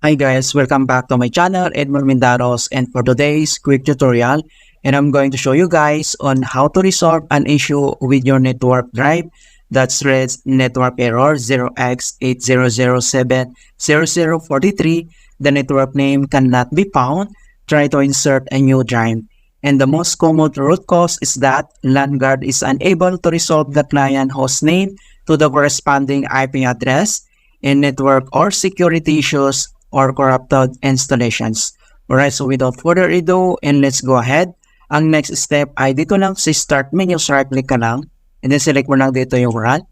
Hi guys, welcome back to my channel, Edmund Mindaros, and for today's quick tutorial, and I'm going to show you guys on how to resolve an issue with your network drive that's reads network error 0x80070043. The network name cannot be found. Try to insert a new drive. And the most common root cause is that LAN guard is unable to resolve the client host name to the corresponding IP address, and network or security issues or corrupted installations. Alright, so without further ado, and let's go ahead. Ang next step ay dito lang sa start menu, so right click ka lang, and then select mo lang dito yung run.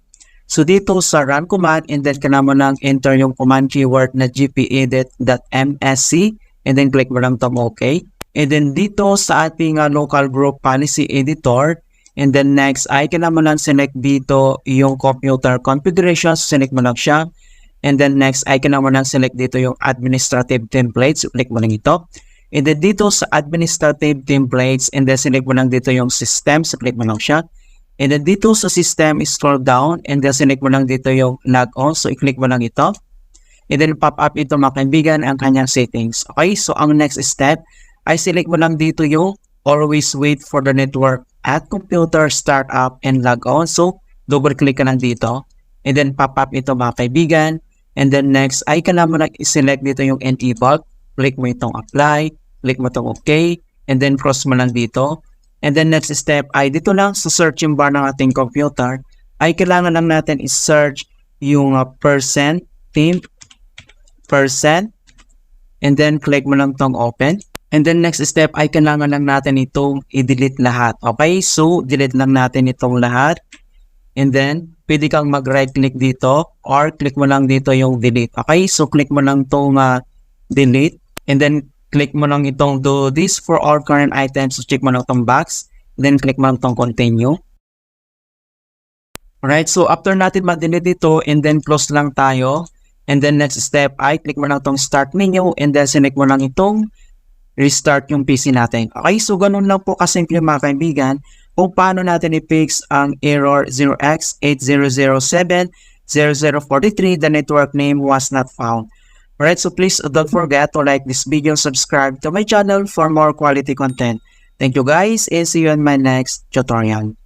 So dito sa run command, and then ka na mo lang enter yung command keyword na gpedit.msc, and then click mo lang tong OK. And then dito sa ating local group policy editor, and then next ay ka na mo lang select dito yung computer configuration, so select mo lang siya. And then next ay ka na mo lang select dito yung administrative templates, so click mo lang ito. And then dito sa administrative templates, and then select mo lang dito yung system, so click mo lang siya. And then dito sa system, scroll down, and then select mo lang dito yung log on, so i-click mo lang ito. And then pop up ito mga kaibigan ang kanyang settings. Okay, so ang next step ay select mo lang dito yung always wait for the network at computer startup and log on. So double click ka lang dito, and then pop up ito mga kaibigan. And then next ay ka na mo i-select dito yung enable, click mo itong apply, click mo itong OK, and then cross mo lang dito. And then next step ay dito lang sa searching bar ng ating computer ay kailangan lang natin i-search yung %temp, and then click mo lang itong open. And then next step ay kailangan lang natin itong i-delete lahat. Okay, so delete lang natin itong lahat. And then pwede kang mag-right click dito or click mo lang dito yung delete. Okay, so click mo lang itong delete, and then click mo lang itong do this for all current items. So check mo lang itong box, then click mo lang itong continue. Alright, so after natin ma-delete ito, and then close lang tayo. And then next step ay click mo lang itong start menu, and then select mo lang itong restart yung PC natin. Okay, so ganun lang po kasimple mga kaibigan kung paano natin i-fix ang error 0x80070043, the network name was not found. Alright, so please don't forget to like this video, subscribe to my channel for more quality content. Thank you guys, and see you in my next tutorial.